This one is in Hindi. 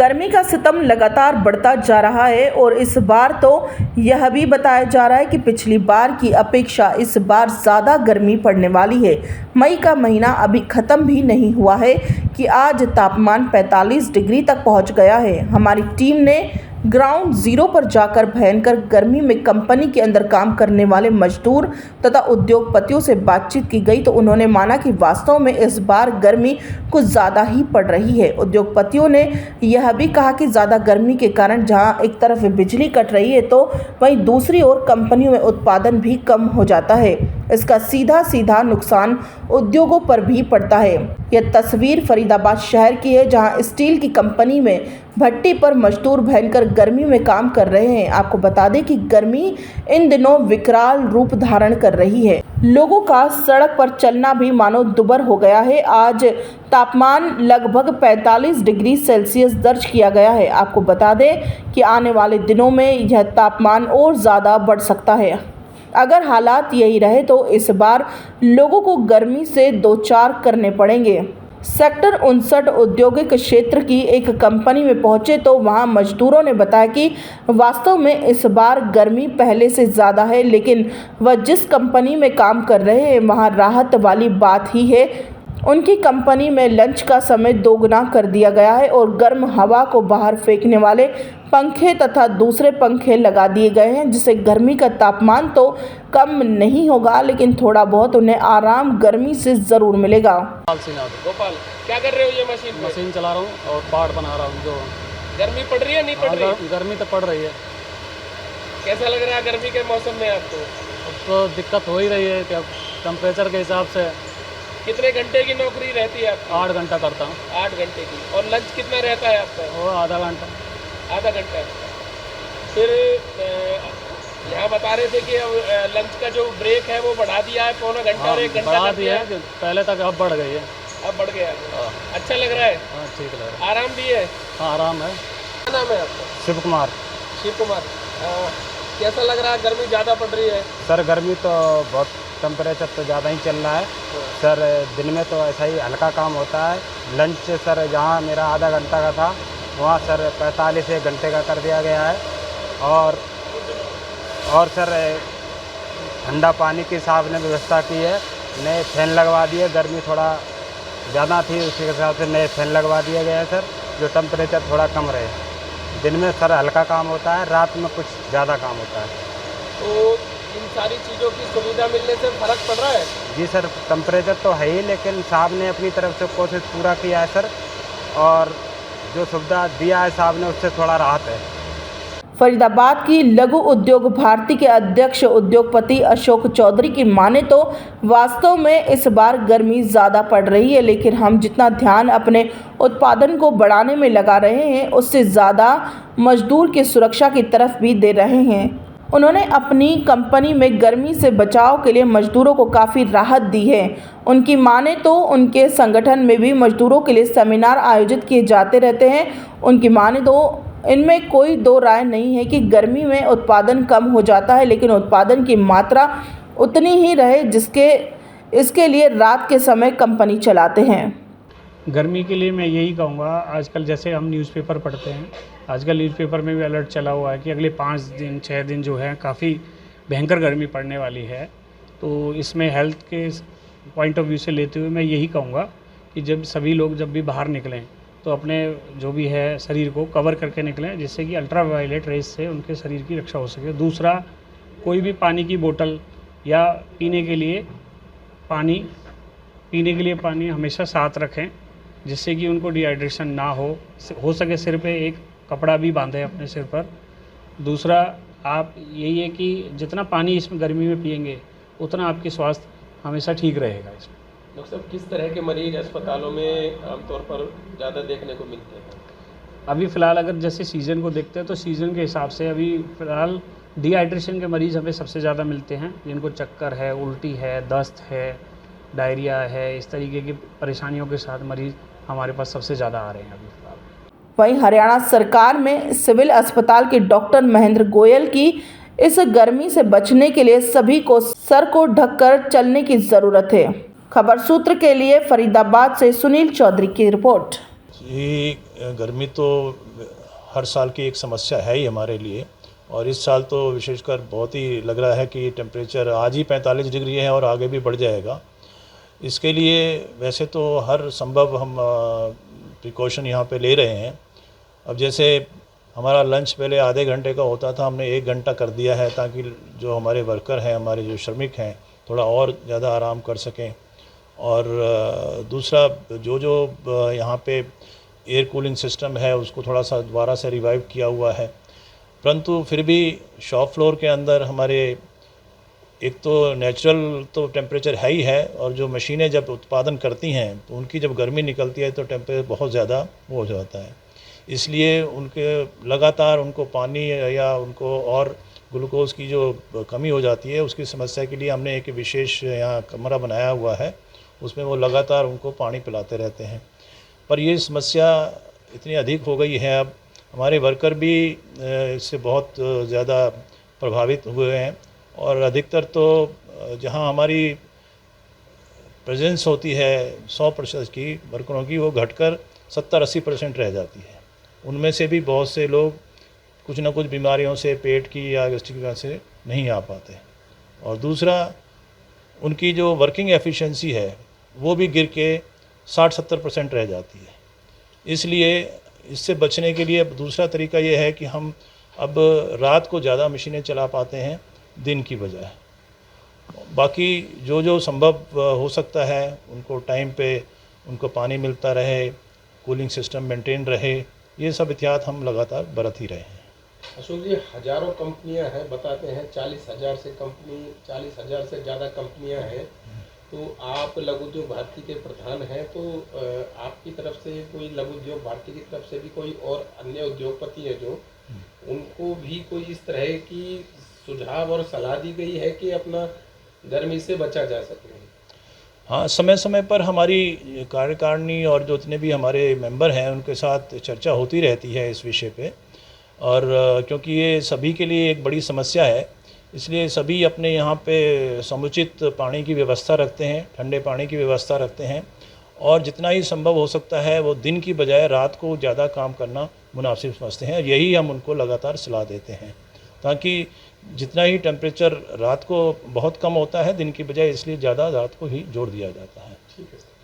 गर्मी का सितम लगातार बढ़ता जा रहा है और इस बार तो यह भी बताया जा रहा है कि पिछली बार की अपेक्षा इस बार ज़्यादा गर्मी पड़ने वाली है। मई का महीना अभी ख़त्म भी नहीं हुआ है कि आज तापमान 45 डिग्री तक पहुंच गया है। हमारी टीम ने ग्राउंड जीरो पर जाकर भयंकर गर्मी में कंपनी के अंदर काम करने वाले मजदूर तथा उद्योगपतियों से बातचीत की गई तो उन्होंने माना कि वास्तव में इस बार गर्मी कुछ ज़्यादा ही पड़ रही है। उद्योगपतियों ने यह भी कहा कि ज़्यादा गर्मी के कारण जहां एक तरफ बिजली कट रही है तो वहीं दूसरी ओर कंपनियों में उत्पादन भी कम हो जाता है। इसका सीधा नुकसान उद्योगों पर भी पड़ता है। यह तस्वीर फरीदाबाद शहर की है, जहां स्टील की कंपनी में भट्टी पर मजदूर भयंकर गर्मी में काम कर रहे हैं। आपको बता दें कि गर्मी इन दिनों विकराल रूप धारण कर रही है। लोगों का सड़क पर चलना भी मानो दुभर हो गया है। आज तापमान लगभग 45 डिग्री सेल्सियस दर्ज किया गया है। आपको बता दें कि आने वाले दिनों में यह तापमान और ज़्यादा बढ़ सकता है। अगर हालात यही रहे तो इस बार लोगों को गर्मी से दो चार करने पड़ेंगे। सेक्टर 59 औद्योगिक क्षेत्र की एक कंपनी में पहुंचे तो वहां मजदूरों ने बताया कि वास्तव में इस बार गर्मी पहले से ज़्यादा है, लेकिन वह जिस कंपनी में काम कर रहे हैं वहां राहत वाली बात ही है। उनकी कंपनी में लंच का समय दोगुना कर दिया गया है और गर्म हवा को बाहर फेंकने वाले पंखे तथा दूसरे पंखे लगा दिए गए हैं, जिससे गर्मी का तापमान तो कम नहीं होगा लेकिन थोड़ा बहुत उन्हें आराम गर्मी से ज़रूर मिलेगा। गोपाल, क्या कर रहे हो? ये मशीन चला रहा हूँ और पार्ट बना रहा हूँ। जो गर्मी पड़ रही है नहीं पड़ रही? गर्मी तो पड़ रही है। कैसा लग रहा है गर्मी के मौसम में आपको? अब तो दिक्कत हो ही रही है कि टेम्परेचर के हिसाब से। कितने घंटे की नौकरी रहती है आपकी? 8 घंटा करता हूँ। 8 घंटे की। और लंच कितना रहता है आपका? वो आधा घंटा। आधा घंटा। फिर यहाँ बता रहे थे कि लंच का जो ब्रेक है वो बढ़ा दिया है, पौना घंटा और 1 घंटा बढ़ा दिया है। पहले तक अब बढ़ गई है। अब बढ़ गया है। अच्छा लग रहा है? हाँ, ठीक लग रहा है। आराम भी है? हाँ, आराम है। क्या नाम है आपका? शिव कुमार। शिव कुमार, कैसा लग रहा है? गर्मी ज़्यादा पड़ रही है? सर गर्मी तो बहुत, टेम्परेचर तो ज़्यादा ही चल रहा है सर। दिन में तो ऐसा ही हल्का काम होता है। लंच सर जहाँ मेरा आधा घंटा का था वहाँ सर 45 1 घंटे का कर दिया गया है। और सर ठंडा पानी की साहब ने व्यवस्था की है, नए फैन लगवा दिए। गर्मी थोड़ा ज़्यादा थी, उसी के हिसाब से नए फैन लगवा दिया गया है सर, जो टेम्परेचर थोड़ा कम रहे। दिन में सर हल्का काम होता है, रात में कुछ ज़्यादा काम होता है। तो इन सारी चीज़ों की सुविधा मिलने से फ़र्क पड़ रहा है? जी सर, टेम्परेचर तो है ही, लेकिन साहब ने अपनी तरफ से कोशिश पूरा किया है सर, और जो सुविधा दिया है साहब ने उससे थोड़ा राहत है। फरीदाबाद की लघु उद्योग भारती के अध्यक्ष उद्योगपति अशोक चौधरी की माने तो वास्तव में इस बार गर्मी ज़्यादा पड़ रही है, लेकिन हम जितना ध्यान अपने उत्पादन को बढ़ाने में लगा रहे हैं उससे ज़्यादा मजदूर की सुरक्षा की तरफ भी दे रहे हैं। उन्होंने अपनी कंपनी में गर्मी से बचाव के लिए मजदूरों को काफ़ी राहत दी है। उनकी माने तो उनके संगठन में भी मजदूरों के लिए सेमिनार आयोजित किए जाते रहते हैं। उनकी माने तो इनमें कोई दो राय नहीं है कि गर्मी में उत्पादन कम हो जाता है, लेकिन उत्पादन की मात्रा उतनी ही रहे इसके लिए रात के समय कंपनी चलाते हैं। गर्मी के लिए मैं यही कहूँगा, आजकल जैसे हम न्यूज़पेपर पढ़ते हैं, आजकल न्यूज़पेपर में भी अलर्ट चला हुआ है कि अगले 5 दिन 6 दिन जो है काफ़ी भयंकर गर्मी पड़ने वाली है। तो इसमें हेल्थ के पॉइंट ऑफ व्यू से लेते हुए मैं यही कहूँगा कि जब सभी लोग जब भी बाहर निकलें तो अपने जो भी है शरीर को कवर करके निकलें, जिससे कि अल्ट्रा वायलेट रेस से उनके शरीर की रक्षा हो सके। दूसरा, कोई भी पानी की बोतल या पीने के लिए पानी हमेशा साथ रखें, जिससे कि उनको डिहाइड्रेशन ना हो सके सिर पे एक कपड़ा भी बांधें अपने सिर पर। दूसरा, आप यही है कि जितना पानी इसमें गर्मी में पिएंगे उतना आपकी स्वास्थ्य हमेशा ठीक रहेगा। इसमें डॉक्टर साहब, किस तरह के मरीज अस्पतालों में आमतौर पर ज़्यादा देखने को मिलते हैं? अभी फ़िलहाल अगर जैसे सीज़न को देखते हैं तो सीज़न के हिसाब से अभी फ़िलहाल डिहाइड्रेशन के मरीज़ हमें सबसे ज़्यादा मिलते हैं, जिनको चक्कर है, उल्टी है, दस्त है, डायरिया है, इस तरीके की परेशानियों के साथ मरीज़ हमारे पास सबसे ज़्यादा आ रहे हैं अभी फ़िलहाल। वहीं हरियाणा सरकार में सिविल अस्पताल के डॉक्टर महेंद्र गोयल की इस गर्मी से बचने के लिए सभी को सर को ढककर चलने की ज़रूरत है। खबर सूत्र के लिए फरीदाबाद से सुनील चौधरी की रिपोर्ट। ये गर्मी तो हर साल की एक समस्या है ही हमारे लिए, और इस साल तो विशेषकर बहुत ही लग रहा है कि टेम्परेचर आज ही 45 डिग्री है और आगे भी बढ़ जाएगा। इसके लिए वैसे तो हर संभव हम प्रिकॉशन यहाँ पे ले रहे हैं। अब जैसे हमारा लंच पहले आधे घंटे का होता था, हमने 1 घंटा कर दिया है ताकि जो हमारे वर्कर हैं, हमारे जो श्रमिक हैं, थोड़ा और ज़्यादा आराम कर सकें। और दूसरा जो यहाँ पे एयर कूलिंग सिस्टम है उसको थोड़ा सा दोबारा से रिवाइव किया हुआ है, परंतु फिर भी शॉप फ्लोर के अंदर हमारे एक तो नेचुरल तो टेम्परेचर है ही है, और जो मशीनें जब उत्पादन करती हैं तो उनकी जब गर्मी निकलती है तो टेम्परेचर बहुत ज़्यादा हो जाता है। इसलिए उनके लगातार उनको पानी या उनको और ग्लूकोज की जो कमी हो जाती है उसकी समस्या के लिए हमने एक विशेष यहाँ कमरा बनाया हुआ है, उसमें वो लगातार उनको पानी पिलाते रहते हैं। पर ये समस्या इतनी अधिक हो गई है, अब हमारे वर्कर भी इससे बहुत ज़्यादा प्रभावित हुए हैं, और अधिकतर तो जहाँ हमारी प्रेजेंस होती है 100% की वर्करों की, वो घटकर 70-80% रह जाती है। उनमें से भी बहुत से लोग कुछ ना कुछ बीमारियों से, पेट की या गैस्ट्रिक की वजह से नहीं आ पाते, और दूसरा उनकी जो वर्किंग एफिशिएंसी है वो भी गिर के 60-70% रह जाती है। इसलिए इससे बचने के लिए अब दूसरा तरीका ये है कि हम अब रात को ज़्यादा मशीनें चला पाते हैं दिन की बजाय। बाकी जो संभव हो सकता है उनको टाइम पे उनको पानी मिलता रहे, कूलिंग सिस्टम मेंटेन रहे, ये सब एहतियात हम लगातार बरत ही रहे हैं। अशोक जी, हज़ारों कंपनियां हैं, बताते हैं 40,000 से ज़्यादा कंपनियां हैं, तो आप लघु उद्योग भारती के प्रधान हैं, तो आपकी तरफ से कोई लघु उद्योग भारती की तरफ से भी कोई और अन्य उद्योगपति है जो उनको भी कोई इस तरह की सुझाव और सलाह दी गई है कि अपना गर्मी से बचा जा सके? हाँ, समय समय पर हमारी कार्यकारिणी और जो जितने भी हमारे मेंबर हैं उनके साथ चर्चा होती रहती है इस विषय पे, और क्योंकि ये सभी के लिए एक बड़ी समस्या है, इसलिए सभी अपने यहाँ पे समुचित पानी की व्यवस्था रखते हैं, ठंडे पानी की व्यवस्था रखते हैं, और जितना ही संभव हो सकता है वो दिन की बजाय रात को ज़्यादा काम करना मुनासिब समझते हैं। यही हम उनको लगातार सलाह देते हैं, ताकि जितना ही टेम्परेचर रात को बहुत कम होता है दिन की बजाय, इसलिए ज़्यादा रात को ही जोड़ दिया जाता है। ठीक है।